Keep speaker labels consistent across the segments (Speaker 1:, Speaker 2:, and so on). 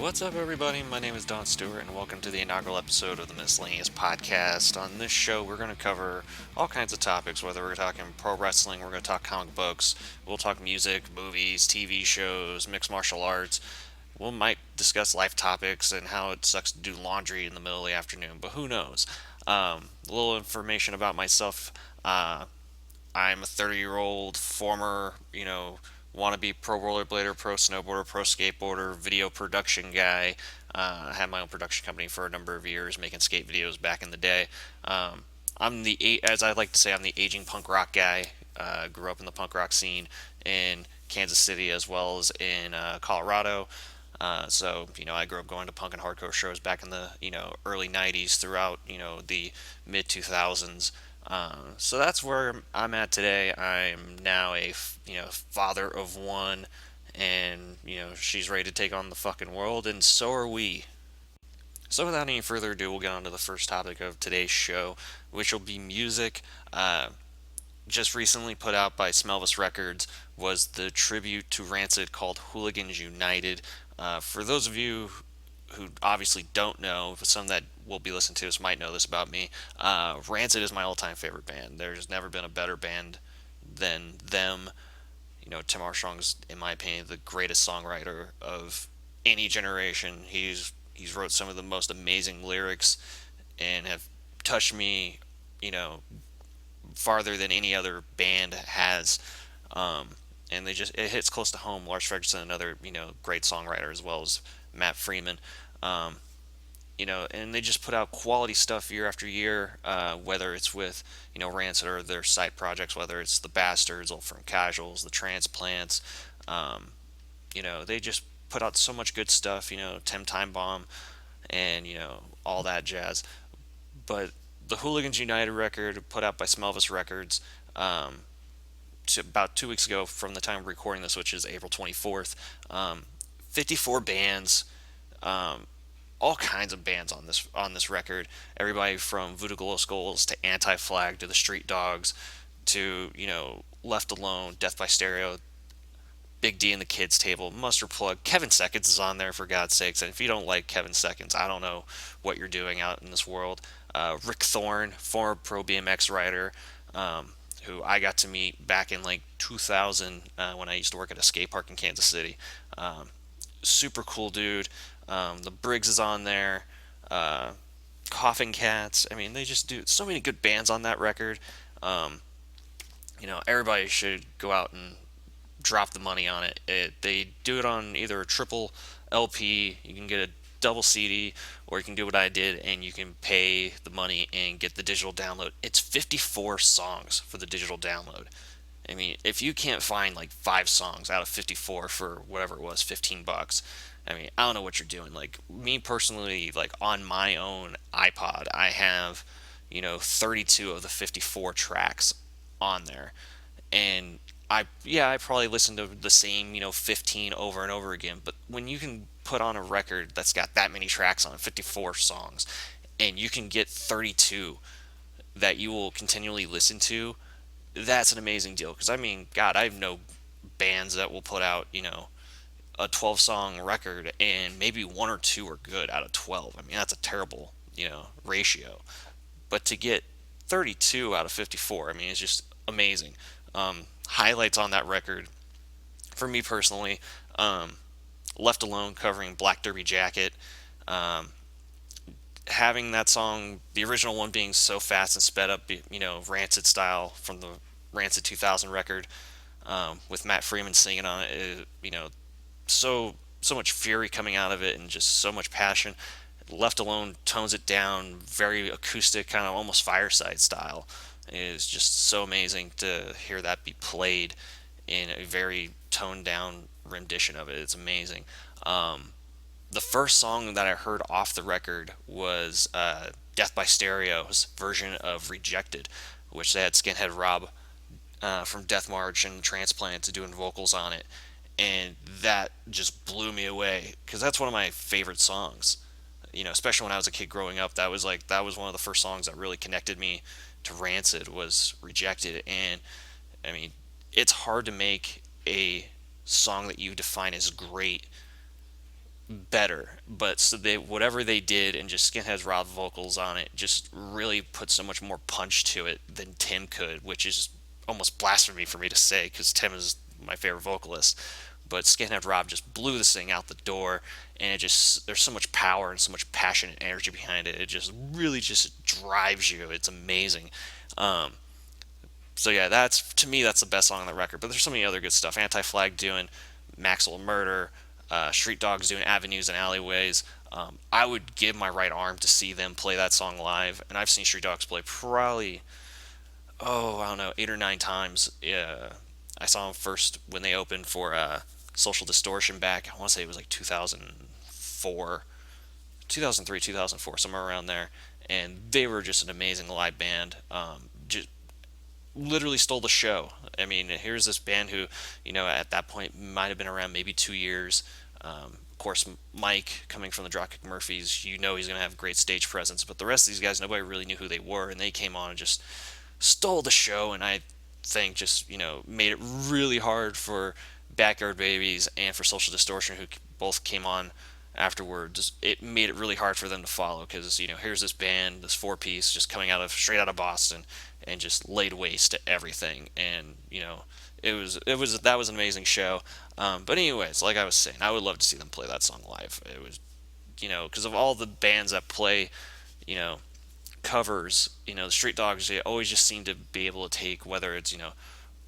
Speaker 1: What's up, everybody? My name is Don Stewart, and welcome to the inaugural episode of the Miscellaneous Podcast. On this show, we're going to cover all kinds of topics, whether we're talking pro wrestling, we're going to talk comic books, we'll talk music, movies, TV shows, mixed martial arts. We might discuss life topics and how it sucks to do laundry in the middle of the afternoon, but who knows? A little information about myself. I'm a 30-year-old former, wannabe pro rollerblader, pro snowboarder, pro skateboarder, video production guy. I had my own production company for a number of years, making skate videos back in the day. As I like to say, I'm the aging punk rock guy. Grew up in the punk rock scene in Kansas City as well as in Colorado. I grew up going to punk and hardcore shows back in the, early 90s throughout, the mid 2000s. So that's where I'm at today. I'm now a father of one, and she's ready to take on the fucking world, and so are we. So without any further ado, we'll get on to the first topic of today's show, which will be music. Just recently put out by Smelvis Records was the tribute to Rancid called Hooligans United. For those of you who obviously don't know, but some that will be listening to this might know this about me, Rancid is my all-time favorite band. There's never been a better band than them. Tim Armstrong's, in my opinion, the greatest songwriter of any generation. He's wrote some of the most amazing lyrics and have touched me, you know, farther than any other band has. And it hits close to home. Lars Frederiksen, another great songwriter, as well as Matt Freeman. Um, and they just put out quality stuff year after year, whether it's with Rancid or their side projects, whether it's the Bastards, Old Firm Casuals, the Transplants. They just put out so much good stuff. Tim Time Bomb, and all that jazz. But the Hooligans United record, put out by Smelvis Records, about 2 weeks ago from the time of recording this, which is April 24th. 54 bands, all kinds of bands on this record. Everybody from Voodoo Glow Skulls to Anti Flag to the Street Dogs to Left Alone, Death by Stereo, Big D and the Kids Table, Mustard Plug. Kevin Seconds is on there, for God's sakes. And if you don't like Kevin Seconds, I don't know what you're doing out in this world. Rick Thorne, former pro BMX rider, who I got to meet back in like 2000 when I used to work at a skate park in Kansas City. Super cool dude. The Briggs is on there. Coughing Cats. I mean, they just do so many good bands on that record. Everybody should go out and drop the money on it. They do it on either a triple LP, you can get a double CD, or you can do what I did and you can pay the money and get the digital download. It's 54 songs for the digital download. I mean, if you can't find like 5 songs out of 54 for whatever it was, $15, I mean, I don't know what you're doing. Like, me personally, like on my own iPod, I have, 32 of the 54 tracks on there. And I probably listen to the same 15 over and over again. But when you can put on a record that's got that many tracks on it, 54 songs, and you can get 32 that you will continually listen to, that's an amazing deal. Because I mean, God, I know bands that will put out a 12-song record and maybe one or two are good out of 12. I mean, that's a terrible ratio. But to get 32 out of 54, I mean, it's just amazing. Highlights on that record, for me personally, Left Alone covering Black Derby Jacket. Having that song, the original one being so fast and sped up, Rancid style from the Rancid 2000 record, with Matt Freeman singing on it, so much fury coming out of it and just so much passion. Left Alone tones it down, very acoustic, kind of almost fireside style. It is just so amazing to hear that be played in a very toned down rendition of it. It's amazing. The first song that I heard off the record was Death by Stereo's version of Rejected, which they had Skinhead Rob from Death March and Transplants doing vocals on it. And that just blew me away because that's one of my favorite songs. Especially when I was a kid growing up, that was one of the first songs that really connected me to Rancid was Rejected. And I mean, it's hard to make a song that you define as great better. But so they whatever they did and just Skinhead's Rob vocals on it just really put so much more punch to it than Tim could, which is almost blasphemy for me to say because Tim is my favorite vocalist. But Skinhead Rob just blew this thing out the door, and it just there's so much power and so much passion and energy behind it. It just really just drives you. It's amazing. Um, so yeah, that's to me that's the best song on the record. But there's so many other good stuff. Anti-Flag doing Maxwell Murder, Street Dogs doing Avenues and Alleyways. I would give my right arm to see them play that song live, and I've seen Street Dogs play probably I don't know 8 or 9 times. Yeah, I saw them first when they opened for Social Distortion back. I want to say it was like 2004, 2003, 2004, somewhere around there, and they were just an amazing live band. Just literally stole the show. I mean, here's this band who, at that point might have been around maybe 2 years. Of course, Mike, coming from the Dropkick Murphys, he's going to have great stage presence. But the rest of these guys, nobody really knew who they were, and they came on and just stole the show. And I think just made it really hard for Backyard Babies and for Social Distortion, who both came on afterwards. It made it really hard for them to follow because here's this band, this four piece, just coming out of straight out of Boston, and just laid waste to everything. And it was that was an amazing show. But anyways, like I was saying, I would love to see them play that song live. It was because of all the bands that play you know covers. The Street Dogs, they always just seem to be able to take whether it's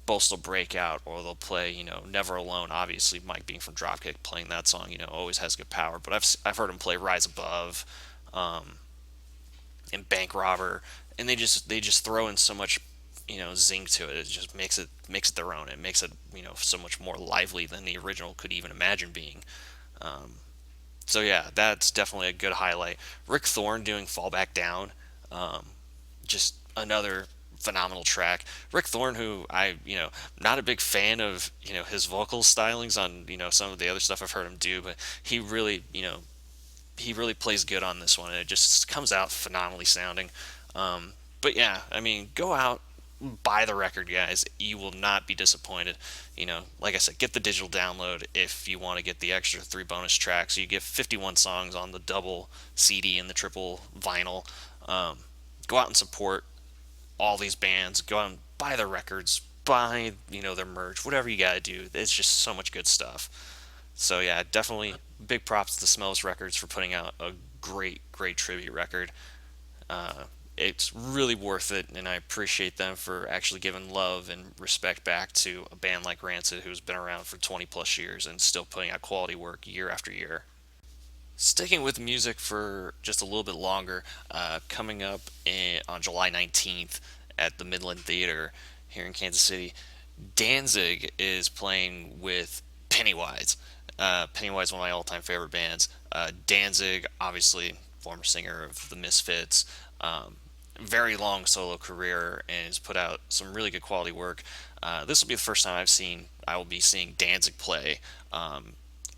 Speaker 1: Postal Breakout, or they'll play, Never Alone. Obviously, Mike being from Dropkick, playing that song, always has good power. But I've heard him play Rise Above, um, and Bank Robber, and they just throw in so much, zing to it. It just makes it their own. It makes it, so much more lively than the original could even imagine being. Um, so yeah, that's definitely a good highlight. Rick Thorne doing Fall Back Down, um, just another phenomenal track. Rick Thorne, who not a big fan of, his vocal stylings on, some of the other stuff I've heard him do, but he really plays good on this one, and it just comes out phenomenally sounding. But yeah, I mean, go out, buy the record, guys. You will not be disappointed. Like I said, get the digital download if you want to get the extra 3 bonus tracks. You get 51 songs on the double CD and the triple vinyl. Um, Go out and support all these bands. Go out and buy their records, buy their merch, whatever you gotta do. It's just so much good stuff. So yeah, definitely big props to Smells Records for putting out a great tribute record. Uh, it's really worth it, and I appreciate them for actually giving love and respect back to a band like Rancid, who's been around for 20 plus years and still putting out quality work year after year. Sticking with music for just a little bit longer, coming up on July 19th at the Midland Theater here in Kansas City, Danzig is playing with Pennywise. Pennywise, one of my all-time favorite bands. Danzig, obviously, former singer of the Misfits, very long solo career, and has put out some really good quality work. This will be the first time I will be seeing Danzig play.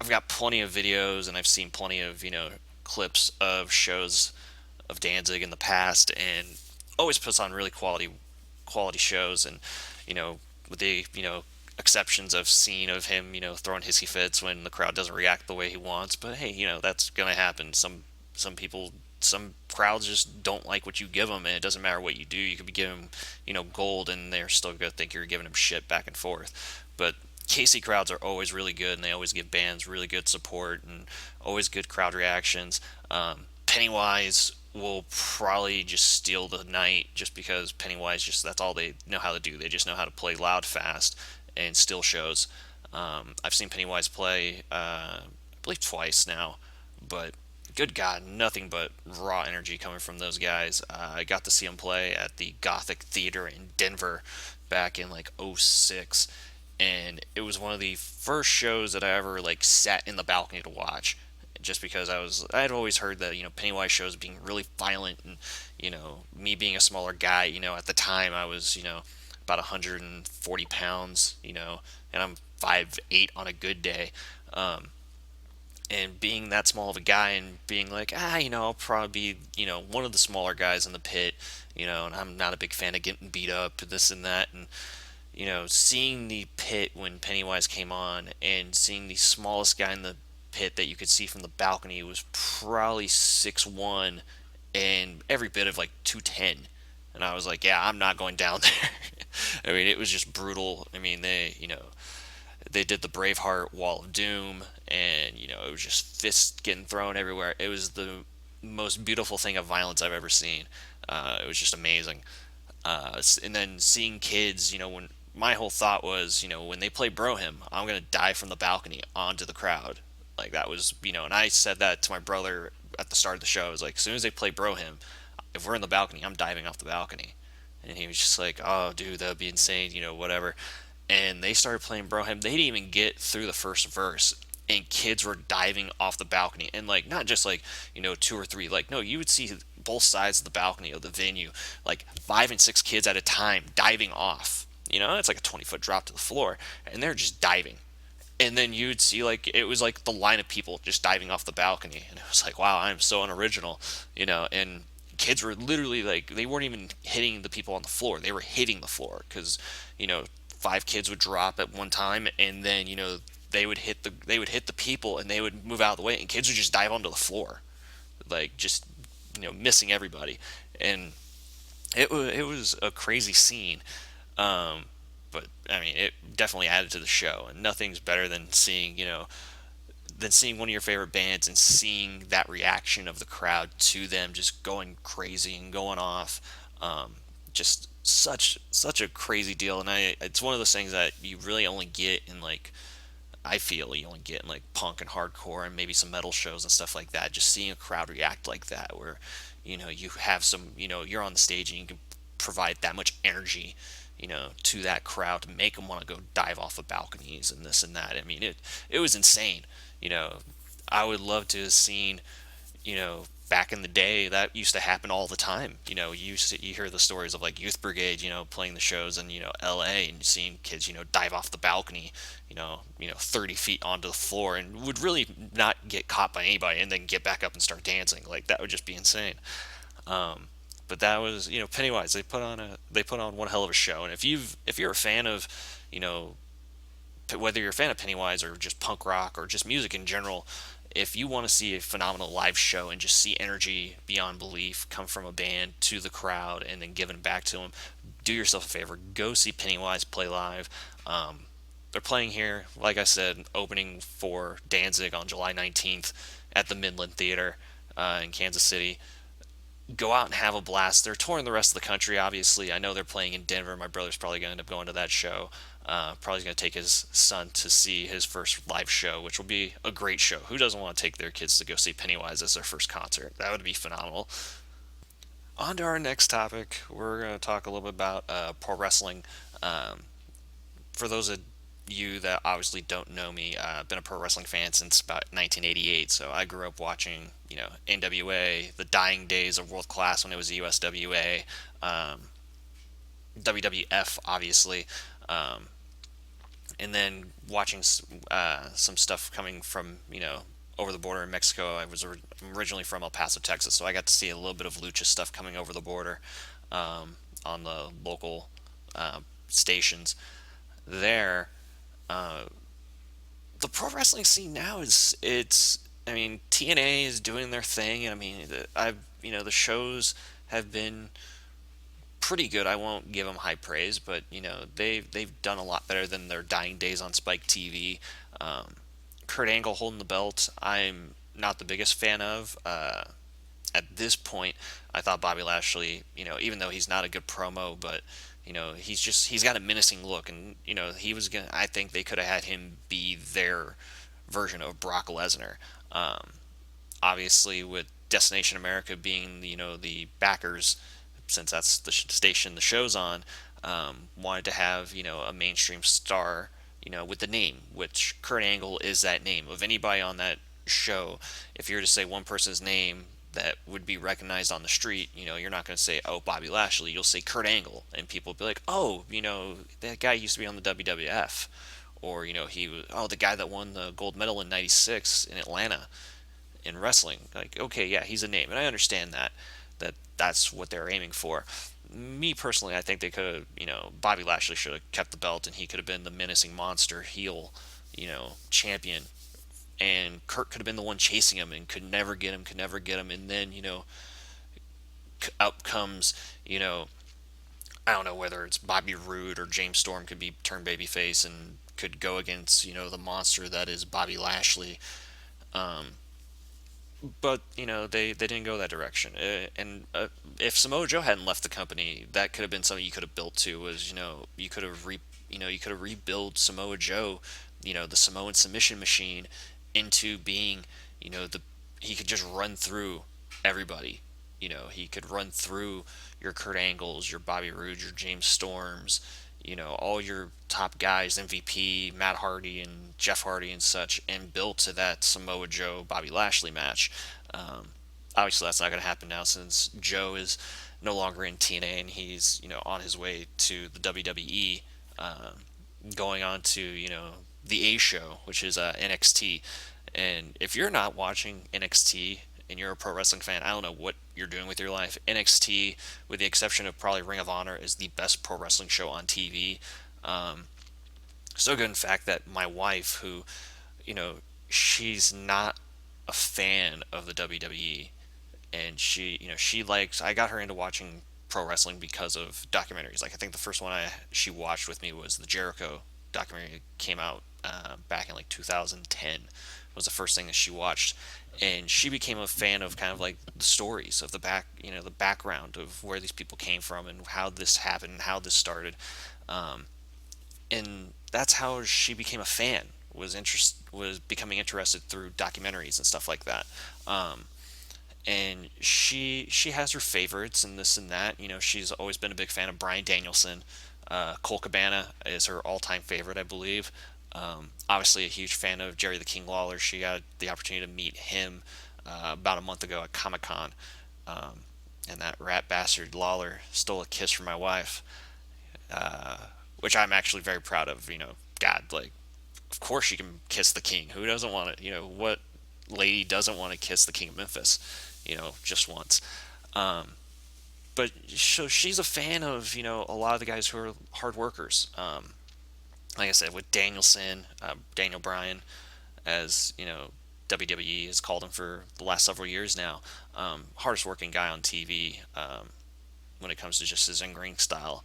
Speaker 1: I've got plenty of videos, and I've seen plenty of clips of shows of Danzig in the past, and always puts on really quality shows. And with the exceptions I've seen of him throwing hissy fits when the crowd doesn't react the way he wants. But hey, that's gonna happen. Some people, some crowds just don't like what you give them, and it doesn't matter what you do. You could be giving them gold, and they're still gonna think you're giving them shit back and forth. But KC crowds are always really good, and they always give bands really good support and always good crowd reactions. Pennywise will probably just steal the night, just because Pennywise, just that's all they know how to do. They just know how to play loud, fast, and still shows. I've seen Pennywise play, I believe twice now, but good God, nothing but raw energy coming from those guys. I got to see them play at the Gothic Theater in Denver back in like '06, and it was one of the first shows that I ever like sat in the balcony to watch, just because I had always heard that Pennywise shows being really violent, and me being a smaller guy, at the time I was about 140 pounds, and I'm 5'8" on a good day. And being that small of a guy and being like, I'll probably be, one of the smaller guys in the pit, and I'm not a big fan of getting beat up, this and that. And, seeing the pit when Pennywise came on, and seeing the smallest guy in the pit that you could see from the balcony was probably 6'1" and every bit of like 210. And I was like, yeah, I'm not going down there. I mean, it was just brutal. I mean, they did the Braveheart Wall of Doom, and it was just fists getting thrown everywhere. It was the most beautiful thing of violence I've ever seen. It was just amazing. And then seeing kids, when my whole thought was, when they play Brohim, I'm gonna dive from the balcony onto the crowd. Like that was, and I said that to my brother at the start of the show. I was like, as soon as they play Brohim, if we're in the balcony, I'm diving off the balcony. And he was just like, oh, dude, that would be insane, whatever. And they started playing Brohim. They didn't even get through the first verse, and kids were diving off the balcony. And, like, not just, like, two or three. Like, no, you would see both sides of the balcony of the venue, like, 5 and 6 kids at a time diving off. It's like a 20-foot drop to the floor, and they're just diving. And then you'd see, like, it was like the line of people just diving off the balcony. And it was like, wow, I'm so unoriginal, and kids were literally like, they weren't even hitting the people on the floor, they were hitting the floor because 5 kids would drop at one time, and then they would hit the people, and they would move out of the way, and kids would just dive onto the floor, like just missing everybody. And it was a crazy scene. But I mean, it definitely added to the show, and nothing's better than seeing one of your favorite bands and seeing that reaction of the crowd to them just going crazy and going off. Just such a crazy deal, and it's one of those things that you really only get in, like, I feel you only get in, like, punk and hardcore and maybe some metal shows and stuff like that. Just seeing a crowd react like that, where you have you're on the stage and you can provide that much energy, to that crowd to make them want to go dive off the balconies and this and that. I mean, it was insane. You know, I would love to have seen, back in the day, that used to happen all the time. You hear the stories of, like, Youth Brigade, playing the shows in, LA, and seeing kids, dive off the balcony, 30 feet onto the floor, and would really not get caught by anybody, and then get back up and start dancing. Like, that would just be insane. But that was, Pennywise. They put on one hell of a show. And if you're a fan of, you know, whether you're a fan of Pennywise or just punk rock or just music in general, if you want to see a phenomenal live show and just see energy beyond belief come from a band to the crowd and then giving it back to them, do yourself a favor. Go see Pennywise play live. They're playing here, like I said, opening for Danzig on July 19th at the Midland Theater in Kansas City. Go out and have a blast. They're touring the rest of the country, obviously. I know they're playing in Denver. My brother's probably going to end up going to that show. Probably going to take his son to see his first live show, which will be a great show. Who doesn't want to take their kids to go see Pennywise as their first concert? That would be phenomenal. On to our next topic. We're going to talk a little bit about pro wrestling. For those of you that obviously don't know me, I've been a pro wrestling fan since about 1988. So I grew up watching, NWA, the dying days of World Class when it was USWA, WWF, obviously, um, and then watching some stuff coming from, over the border in Mexico. I'm originally from El Paso, Texas, so I got to see a little bit of lucha stuff coming over the border on the local stations there. Uh, the pro wrestling scene now I mean, TNA is doing their thing, and I mean, the shows have been pretty good. I won't give them high praise, but they've done a lot better than their dying days on Spike TV. Um, Kurt Angle holding the belt, I'm not the biggest fan of. At this point, I thought Bobby Lashley, even though he's not a good promo, but he's got a menacing look, and he was gonna. I think they could have had him be their version of Brock Lesnar. Um, Obviously, with Destination America being the backers, since that's the station the show's on, wanted to have a mainstream star with the name, which Kurt Angle is that name. Of anybody on that show, if you were to say one person's name that would be recognized on the street, you're not going to say, oh, Bobby Lashley. You'll say Kurt Angle, and people will be like, oh, that guy used to be on the WWF, or he was, oh, the guy that won the gold medal in '96 in Atlanta in wrestling. Like, okay, yeah, he's a name, and I understand that's what they're aiming for. Me personally, I think they could have, Bobby Lashley should have kept the belt, and he could have been the menacing monster heel, champion, and Kurt could have been the one chasing him and could never get him, and then up comes you know I don't know whether it's Bobby Roode or James Storm could be turned babyface and could go against the monster that is Bobby Lashley. But they didn't go that direction. And if Samoa Joe hadn't left the company, that could have been something you could have built to. Was you could have rebuilt Samoa Joe, the Samoan submission machine, into being the he could just run through everybody. He could run through your Kurt Angles, your Bobby Roode, your James Storms, all your top guys, MVP, Matt Hardy and Jeff Hardy and such, and build to that Samoa Joe Bobby Lashley match. Um, Obviously, that's not going to happen now since Joe is no longer in TNA and he's on his way to the WWE, going on to the A show, which is NXT. And if you're not watching NXT and you're a pro wrestling fan, I don't know what you're doing with your life. NXT, with the exception of probably Ring of Honor, is the best pro wrestling show on TV. Um, so good, in fact, that my wife, who, you know, she's not a fan of the WWE, and she likes. I got her into watching pro wrestling because of documentaries. Like I think the first one she watched with me was the Jericho documentary. That came out back in like 2010. Was the first thing that she watched, and she became a fan of kind of like the stories of the background of where these people came from and how this happened and how this started. Um, and that's how she became a fan. Was becoming interested through documentaries and stuff like that. Um, and she has her favorites and this and that. She's always been a big fan of Bryan Danielson. Cole Cabana is her all-time favorite, I believe. Obviously, a huge fan of Jerry the King Lawler. She got the opportunity to meet him about a month ago at Comic Con, um, and that rat bastard Lawler stole a kiss from my wife, uh, which I'm actually very proud of. God, like, of course she can kiss the king. Who doesn't want it? What lady doesn't want to kiss the king of Memphis? Just once. Um, but so she's a fan of a lot of the guys who are hard workers. Like I said, with Danielson, Daniel Bryan, as WWE has called him for the last several years now, hardest working guy on TV when it comes to just his in-ring style.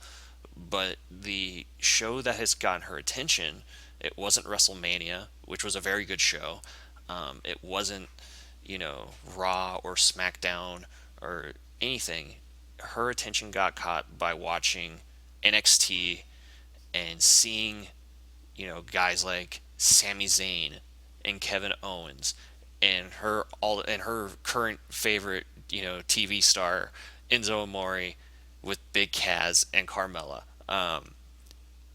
Speaker 1: But the show that has gotten her attention, it wasn't WrestleMania, which was a very good show. It wasn't Raw or SmackDown or anything. Her attention got caught by watching NXT and seeing guys like Sami Zayn and Kevin Owens and her current favorite TV star Enzo Amore with Big Kaz and Carmella.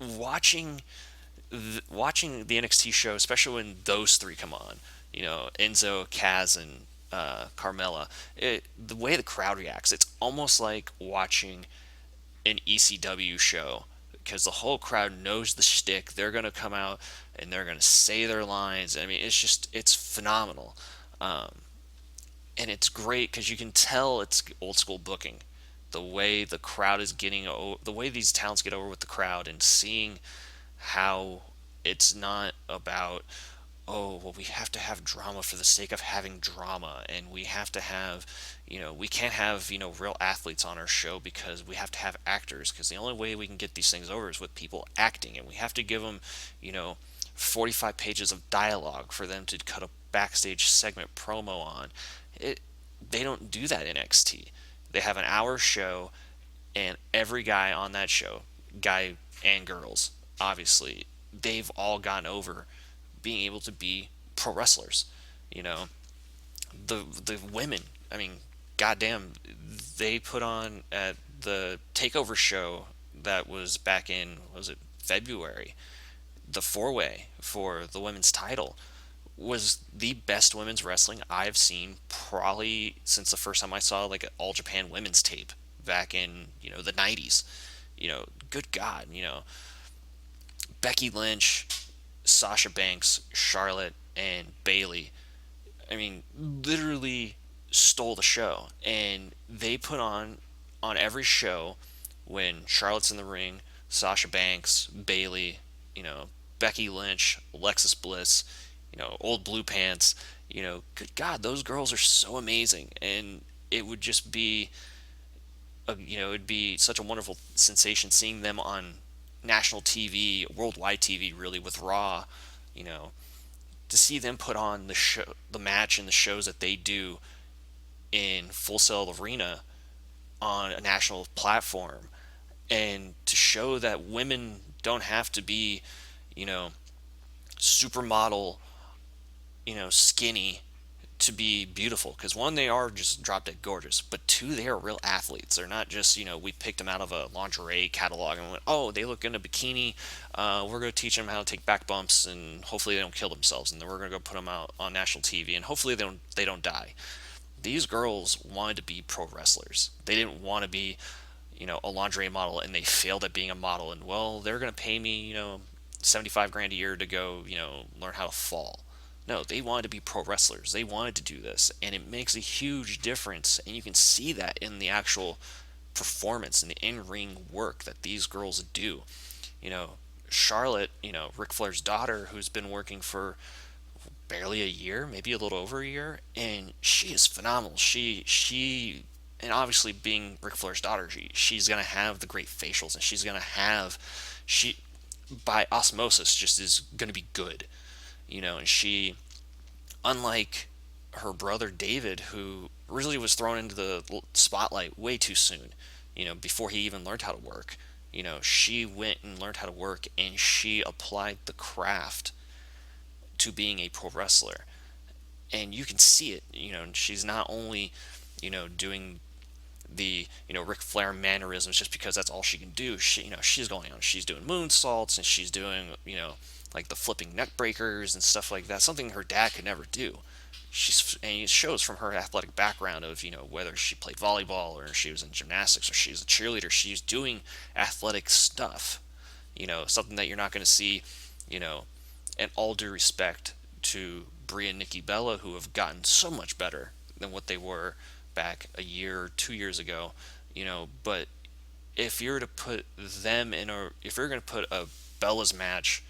Speaker 1: Watching watching the NXT show, especially when those three come on, Enzo, Kaz, and Carmella, the way the crowd reacts, it's almost like watching an ECW show because the whole crowd knows the shtick. They're gonna come out and they're gonna say their lines. I mean, it's phenomenal, and it's great because you can tell it's old school booking. The way the crowd is the way these talents get over with the crowd, and seeing how it's not about, oh well, we have to have drama for the sake of having drama, and we have to have we can't have real athletes on our show because we have to have actors, because the only way we can get these things over is with people acting, and we have to give them 45 pages of dialogue for them to cut a backstage segment promo on it. They don't do that in NXT. They have an hour show, and every guy on that show, guy and girls, obviously, they've all gone over being able to be pro wrestlers. You know, the women, I mean, goddamn, they put on at the Takeover show that was back in, was it February? The four-way for the women's title was the best women's wrestling I've seen probably since the first time I saw like an All Japan women's tape back in the 90s. Good God, Becky Lynch, Sasha Banks, Charlotte, and Bailey, I mean, literally stole the show. And they put on every show, when Charlotte's in the ring, Sasha Banks, Bailey, Becky Lynch, Alexis Bliss, old blue pants. Good God, those girls are so amazing, and it would just be, it'd be such a wonderful sensation seeing them on national TV, worldwide TV, really with Raw. You know, to see them put on the match, and the shows that they do in Full Sail Arena on a national platform, and to show that women don't have to be, you know, supermodel, skinny to be beautiful. Because one, they are just drop dead gorgeous, but two, they are real athletes. They're not just, we picked them out of a lingerie catalog and went, oh, they look in a bikini. We're going to teach them how to take back bumps, and hopefully they don't kill themselves. And then we're going to go put them out on national TV, and hopefully they don't die. These girls wanted to be pro wrestlers. They didn't want to be, a lingerie model, and they failed at being a model. And well, they're going to pay me, 75 grand a year to go, learn how to fall. No, they wanted to be pro wrestlers. They wanted to do this, and it makes a huge difference. And you can see that in the actual performance and the in-ring work that these girls do. You know, Charlotte, Ric Flair's daughter, who's been working for barely a year, maybe a little over a year, and she is phenomenal. And obviously being Ric Flair's daughter, she's gonna have the great facials, and she's gonna have she by osmosis just is gonna be good, and she, unlike her brother David, who really was thrown into the spotlight way too soon, before he even learned how to work. She went and learned how to work, and she applied the craft to being a pro wrestler. And you can see it, and she's not only, doing the, Ric Flair mannerisms just because that's all she can do. She's going on, she's doing moonsaults, and she's doing, like the flipping neck breakers and stuff like that, something her dad could never do. And it shows from her athletic background of, whether she played volleyball or she was in gymnastics or she's a cheerleader, she's doing athletic stuff, something that you're not going to see, and all due respect to Brie and Nikki Bella, who have gotten so much better than what they were back a year or 2 years ago, but if you're to put them if you're going to put a Bella's match,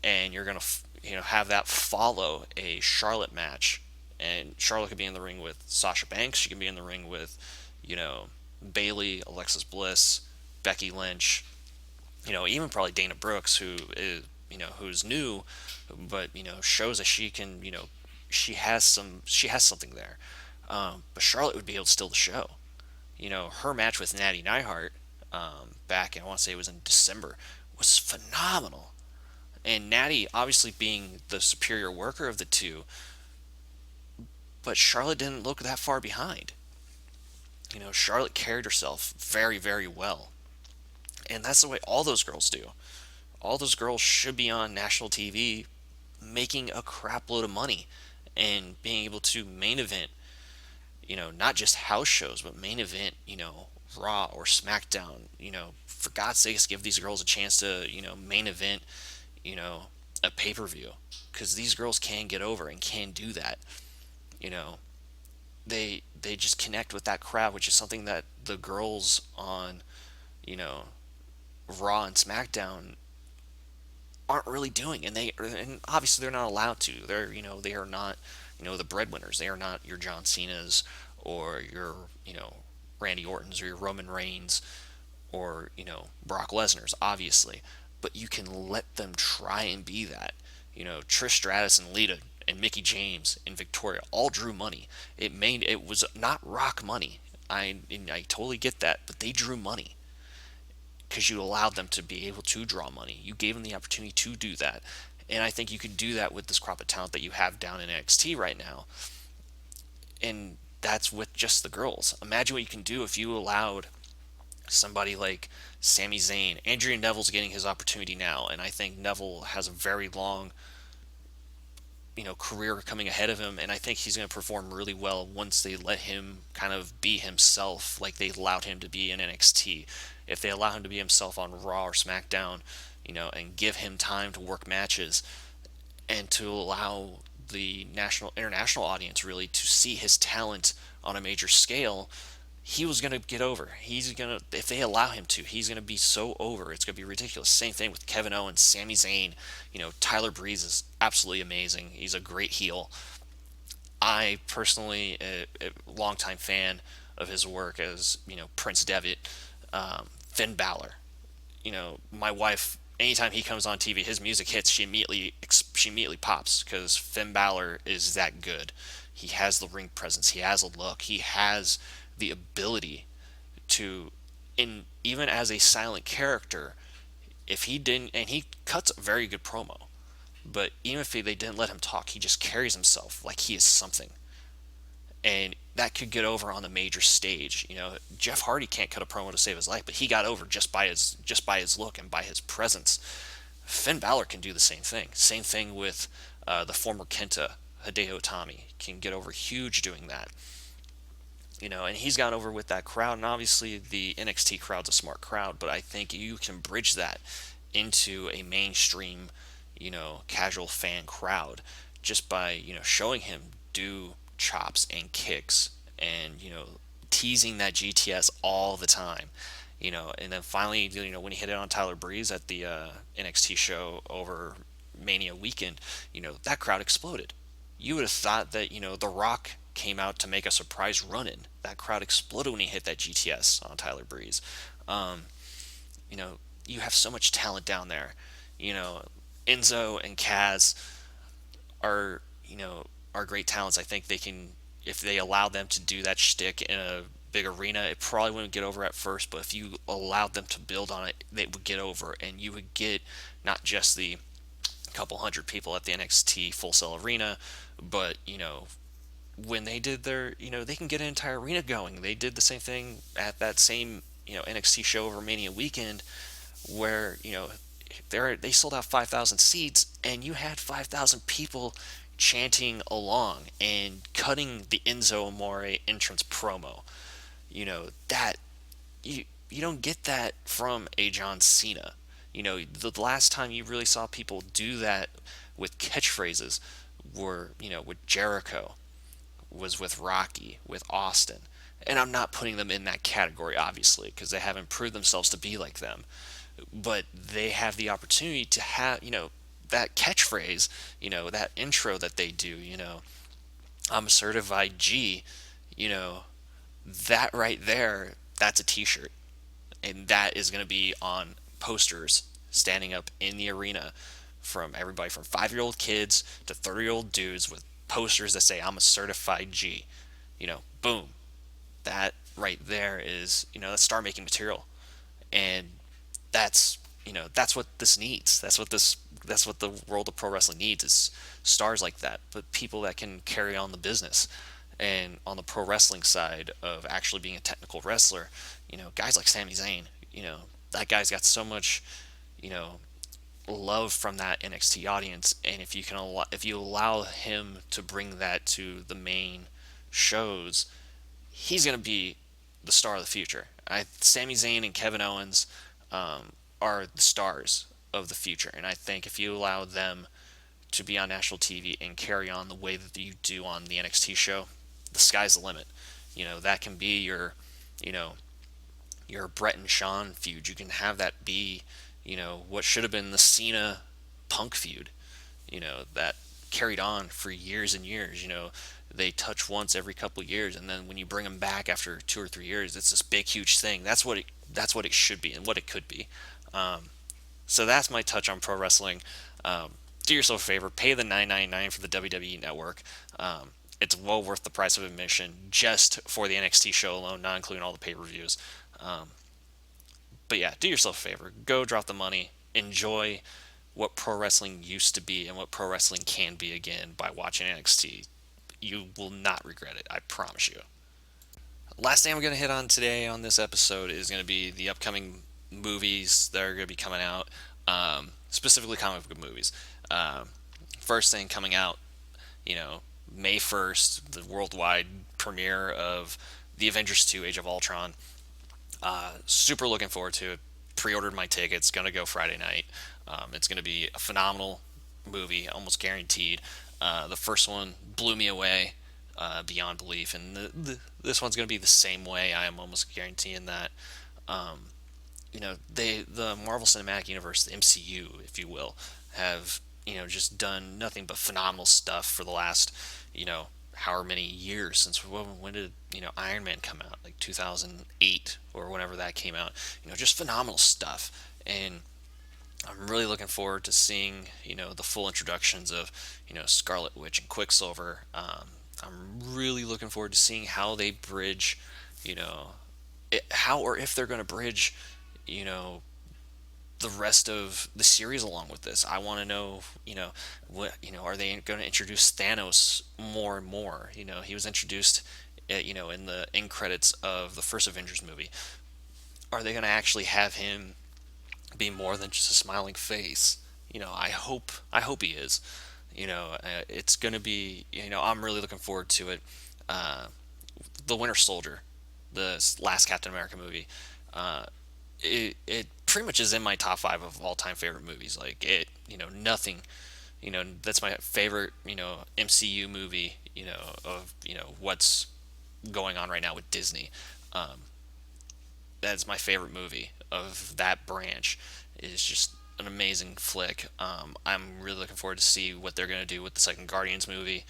Speaker 1: and you're going to, have that follow a Charlotte match, and Charlotte could be in the ring with Sasha Banks, she can be in the ring with, Bayley, Alexis Bliss, Becky Lynch, even probably Dana Brooks, who is, who's new, but shows that she can, she has something there. But Charlotte would be able to steal the show. Her match with Natty Neidhart, back, I want to say it was in December, was phenomenal. And Natty, obviously being the superior worker of the two, but Charlotte didn't look that far behind. Charlotte carried herself very, very well. And that's the way all those girls do. All those girls should be on national TV making a crap load of money and being able to main event, not just house shows, but main event, Raw or SmackDown. For God's sakes, give these girls a chance to, main event, a pay per view. Because these girls can get over and can do that. You know, they just connect with that crowd, which is something that the girls on, you know, Raw and SmackDown aren't really doing, and obviously they're not allowed to. They are not, the breadwinners. They are not your John Cena's or your, Randy Orton's or your Roman Reigns or, Brock Lesnar's, obviously. But you can let them try and be that. Trish Stratus and Lita and Mickey James and Victoria all drew money. It was not rock money. I totally get that, but they drew money because you allowed them to be able to draw money. You gave them the opportunity to do that. And I think you could do that with this crop of talent that you have down in NXT right now. And that's with just the girls. Imagine what you can do if you allowed somebody like Sami Zayn. Andrew Neville's getting his opportunity now, and I think Neville has a very long, career coming ahead of him, and I think he's going to perform really well once they let him kind of be himself like they allowed him to be in NXT. If they allow him to be himself on Raw or SmackDown, and give him time to work matches and to allow the international audience really to see his talent on a major scale, he was going to get over. He's going to, if they allow him to, he's going to be so over. It's going to be ridiculous. Same thing with Kevin Owens, Sami Zayn. Tyler Breeze is absolutely amazing. He's a great heel. I personally, a longtime fan of his work as, Prince Devitt, Finn Balor. My wife, anytime he comes on TV, his music hits, she immediately pops because Finn Balor is that good. He has the ring presence. He has a look. He has the ability to, in even as a silent character, if he didn't, and he cuts a very good promo, but even if they didn't let him talk, he just carries himself like he is something, and that could get over on the major stage. Jeff Hardy can't cut a promo to save his life, but he got over just by his look and by his presence. Finn Balor can do the same thing. Same thing with the former Kenta, Hideo Itami, can get over huge doing that. And he's gone over with that crowd, and obviously the NXT crowd's a smart crowd, but I think you can bridge that into a mainstream, casual fan crowd just by, showing him do chops and kicks and, teasing that GTS all the time. And then finally, when he hit it on Tyler Breeze at the NXT show over Mania weekend, that crowd exploded. You would have thought that, The Rock came out to make a surprise run in. That crowd exploded when he hit that GTS on Tyler Breeze. Um, you have so much talent down there. Enzo and Kaz are, are great talents. I think they can, if they allow them to do that shtick in a big arena, it probably wouldn't get over at first, but if you allowed them to build on it, they would get over, and you would get not just the couple hundred people at the NXT Full Sail Arena, but when they did their, they can get an entire arena going. They did the same thing at that same, NXT show over Mania weekend, where they sold out 5,000 seats, and you had 5,000 people chanting along and cutting the Enzo Amore entrance promo. That you don't get that from a John Cena. The last time you really saw people do that with catchphrases were, with Jericho, was with Rocky, with Austin. And I'm not putting them in that category, obviously, because they haven't proved themselves to be like them. But they have the opportunity to have, that catchphrase, that intro that they do, I'm a certified G, you know, that right there, that's a t-shirt. And that is going to be on posters standing up in the arena from everybody from 5-year-old kids to 30-year-old dudes with posters that say, I'm a certified G. Boom. That right there is, that's star making material. And that's what this needs. That's what the world of pro wrestling needs, is stars like that, but people that can carry on the business. And on the pro wrestling side of actually being a technical wrestler, guys like Sami Zayn, that guy's got so much, love from that NXT audience, and if you allow him to bring that to the main shows, he's gonna be the star of the future. Sami Zayn and Kevin Owens are the stars of the future, and I think if you allow them to be on national TV and carry on the way that you do on the NXT show, the sky's the limit. That can be you know, your Brett and Shawn feud. You can have that be, what should have been the Cena Punk feud, that carried on for years and years. They touch once every couple of years, and then when you bring them back after 2 or 3 years, it's this big, huge thing. That's what it should be and what it could be. So that's my touch on pro wrestling. Do yourself a favor, pay the $9.99 for the WWE Network. It's well worth the price of admission just for the NXT show alone, not including all the pay-per-views. But yeah, do yourself a favor. Go drop the money. Enjoy what pro wrestling used to be and what pro wrestling can be again by watching NXT. You will not regret it, I promise you. Last thing I'm going to hit on today on this episode is going to be the upcoming movies that are going to be coming out, specifically comic book movies. First thing coming out, May 1st, the worldwide premiere of The Avengers 2 Age of Ultron. Super looking forward to it. Pre-ordered my tickets, gonna go Friday night. It's gonna be a phenomenal movie, almost guaranteed. The first one blew me away. beyond belief, and this one's going to be the same way. I am almost guaranteeing that. The Marvel Cinematic Universe, the MCU, if you will, have just done nothing but phenomenal stuff for the last however many years since when did Iron Man come out, like 2008 or whenever that came out. Just phenomenal stuff, and I'm really looking forward to seeing the full introductions of Scarlet Witch and Quicksilver. I'm really looking forward to seeing how they bridge, how or if they're going to bridge, you know, the rest of the series along with this. I want to know, what, are they going to introduce Thanos more and more? He was introduced, in the end credits of the first Avengers movie. Are they going to actually have him be more than just a smiling face? I hope he is. It's going to be, I'm really looking forward to it. Uh, the Winter Soldier, the last Captain America movie. It pretty much is in my top five of all time favorite movies. Like nothing, that's my favorite, MCU movie, of, what's going on right now with Disney. Um, that's my favorite movie of that branch. It's just an amazing flick. I'm really looking forward to see what they're going to do with the second Guardians movie.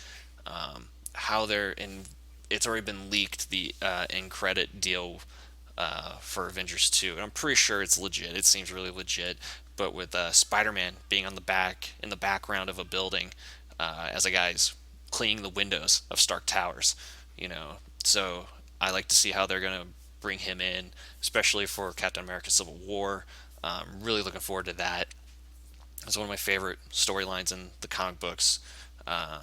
Speaker 1: How they're in. It's already been leaked, the end credit deal for Avengers 2, and I'm pretty sure it's legit. It seems really legit. But with Spider-Man being on the back in the background of a building, as a guy's cleaning the windows of Stark Towers, so I like to see how they're gonna bring him in, especially for Captain America: Civil War. Really looking forward to that. It's one of my favorite storylines in the comic books. Uh,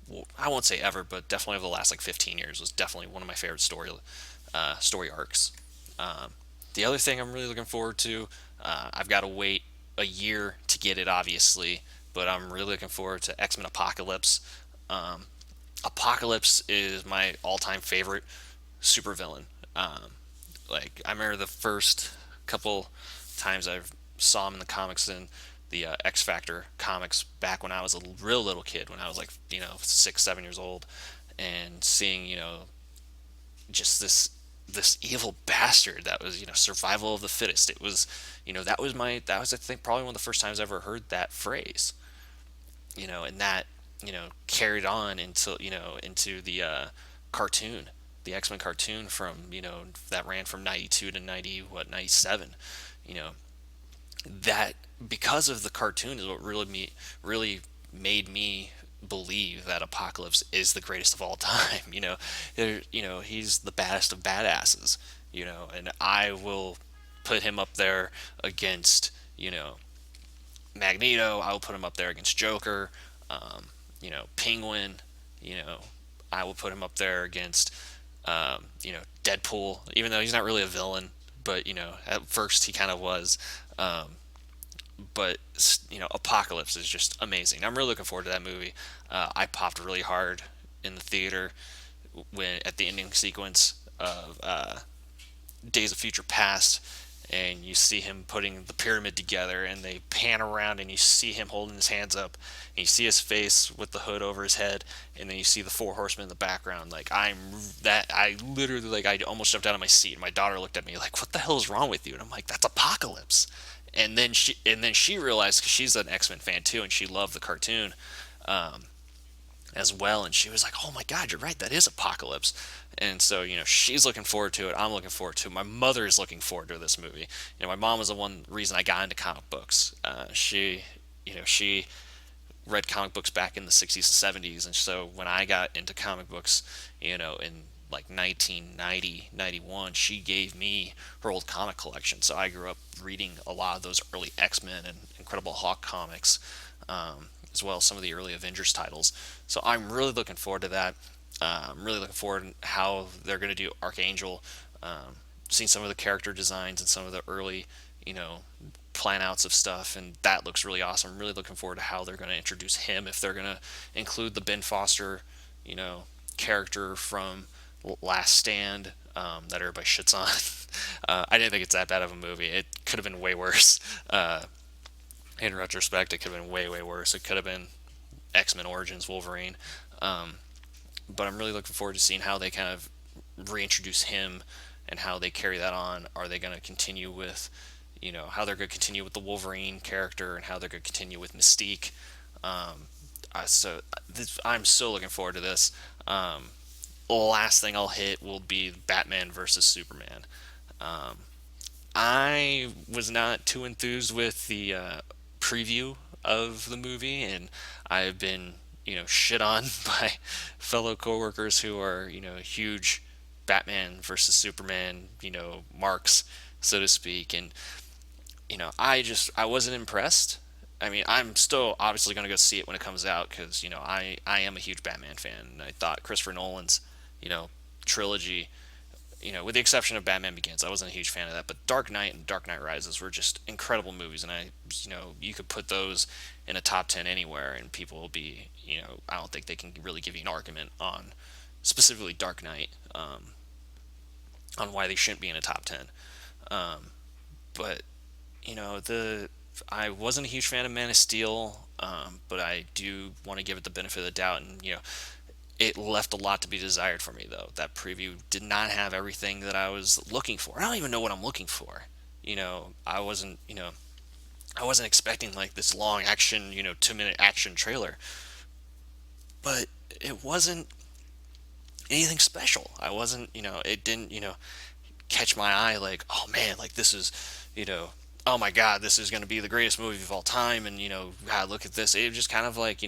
Speaker 1: well, I won't say ever, but definitely over the last like 15 years was definitely one of my favorite story arcs. Um, the other thing I'm really looking forward to, I've got to wait a year to get it, obviously, but I'm really looking forward to X-Men Apocalypse. Um, Apocalypse is my all-time favorite supervillain. Like I remember the first couple times I saw him in the comics in the X Factor comics back when I was a real little kid, when I was like 6, 7 years old, and seeing just this evil bastard that was survival of the fittest. It was that was I think probably one of the first times I ever heard that phrase. And that carried on into the cartoon, the X Men cartoon from that ran from '92 to 97. You know that because of the cartoon is what really made me believe that Apocalypse is the greatest of all time. He's the baddest of badasses. And I will put him up there against Magneto. I will put him up there against Joker. Penguin. You know, I will put him up there against Deadpool. Even though he's not really a villain, but at first he kind of was. But Apocalypse is just amazing. I'm really looking forward to that movie. I popped really hard in the theater when at the ending sequence of Days of Future Past, and you see him putting the pyramid together, and they pan around, and you see him holding his hands up, and you see his face with the hood over his head, and then you see the four horsemen in the background. Like I literally I almost jumped out of my seat, and my daughter looked at me like, "What the hell is wrong with you?" And I'm like, "That's Apocalypse." And then she realized, because she's an X-Men fan too, and she loved the cartoon as well, and she was like, "Oh my God, you're right, that is Apocalypse." And so she's looking forward to it. I'm looking forward to it. My mother is looking forward to this movie. My mom was the one reason I got into comic books. She read comic books back in the 60s and 70s, and so when I got into comic books, in like 1990, 91, she gave me her old comic collection. So I grew up reading a lot of those early X-Men and Incredible Hulk comics, as well as some of the early Avengers titles. So I'm really looking forward to that. I'm really looking forward to how they're going to do Archangel. Seeing some of the character designs and some of the early, plan outs of stuff, and that looks really awesome. I'm really looking forward to how they're going to introduce him, if they're going to include the Ben Foster, character from Last Stand, that everybody shits on. I didn't think it's that bad of a movie. It could have been way worse. In retrospect, it could have been way, way worse. It could have been X-Men Origins Wolverine. but I'm really looking forward to seeing how they kind of reintroduce him and how they carry that on. Are they going to continue with, how they're going to continue with the Wolverine character and how they're going to continue with Mystique? I'm so looking forward to this. The last thing I'll hit will be Batman versus Superman. I was not too enthused with the preview of the movie, and I've been, shit on by fellow coworkers who are, huge Batman versus Superman, marks, so to speak. And, I wasn't impressed. I mean, I'm still obviously going to go see it when it comes out because, I am a huge Batman fan. And I thought Christopher Nolan's, you know, trilogy, with the exception of Batman Begins, I wasn't a huge fan of that. But Dark Knight and Dark Knight Rises were just incredible movies, and you could put those in a top 10 anywhere, and people will be, I don't think they can really give you an argument on specifically Dark Knight, on why they shouldn't be in a top 10. But I wasn't a huge fan of Man of Steel, but I do want to give it the benefit of the doubt, and it left a lot to be desired for me, though. That preview did not have everything that I was looking for. I don't even know what I'm looking for. I wasn't, I wasn't expecting like this long action, 2-minute action trailer. But it wasn't anything special. I wasn't, it didn't, catch my eye like, oh man, like this is, oh my god, this is going to be the greatest movie of all time, and god, look at this. It was just kind of like,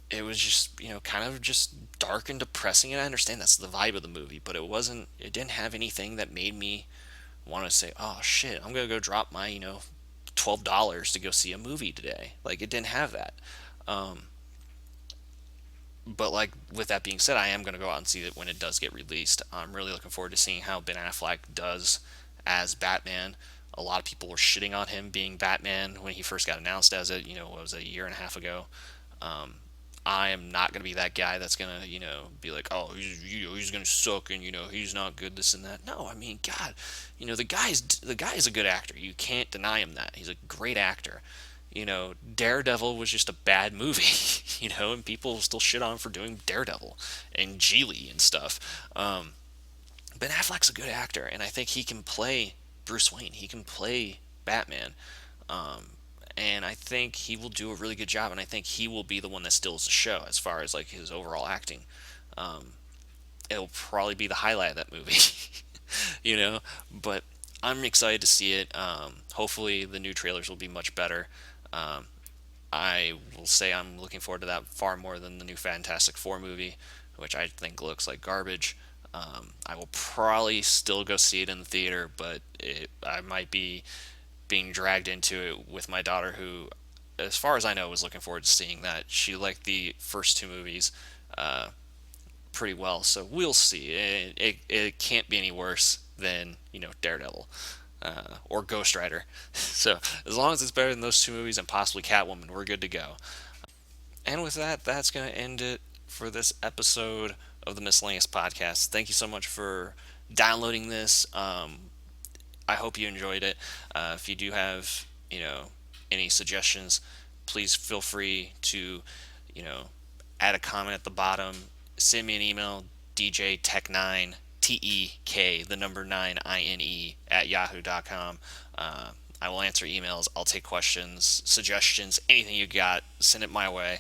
Speaker 1: it was just, kind of just dark and depressing, and I understand that's the vibe of the movie, but it didn't have anything that made me want to say, oh shit, I'm going to go drop my, $12 to go see a movie today. Like, it didn't have that. But like, with that being said, I am going to go out and see it when it does get released. I'm really looking forward to seeing how Ben Affleck does as Batman. A lot of people were shitting on him being Batman when he first got announced as it, what was it, a year and a half ago. I am not going to be that guy that's going to, be like, oh, he's going to suck and, he's not good, this and that. No, I mean, God, the guy is a good actor. You can't deny him that. He's a great actor. Daredevil was just a bad movie, and people still shit on him for doing Daredevil and Geely and stuff. Ben Affleck's a good actor, and I think he can play Bruce Wayne. He can play Batman. And I think he will do a really good job, and I think he will be the one that steals the show as far as like his overall acting. It'll probably be the highlight of that movie, but I'm excited to see it. Hopefully the new trailers will be much better. I will say I'm looking forward to that far more than the new Fantastic Four movie, which I think looks like garbage. I will probably still go see it in the theater, but I might be being dragged into it with my daughter, who, as far as I know, was looking forward to seeing that. She liked the first two movies pretty well, so we'll see. It can't be any worse than Daredevil or Ghost Rider. So as long as it's better than those two movies and possibly Catwoman, we're good to go. And with that, that's going to end it for this episode of the Miscellaneous Podcast. Thank you so much for downloading this. I hope you enjoyed it. If you do have, any suggestions, please feel free to, add a comment at the bottom. Send me an email, djtech9, TEK, the number 9, INE, at yahoo.com. I will answer emails. I'll take questions, suggestions, anything you got, send it my way.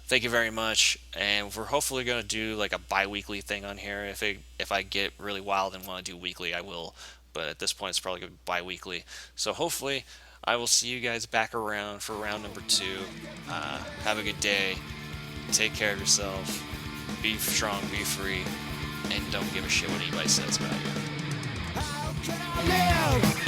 Speaker 1: Thank you very much. And we're hopefully going to do like a bi-weekly thing on here. If I get really wild and want to do weekly, I will. But at this point, it's probably going to be bi-weekly. So hopefully, I will see you guys back around for round number 2. Have a good day. Take care of yourself. Be strong, be free, and don't give a shit what anybody says about you. How can I live?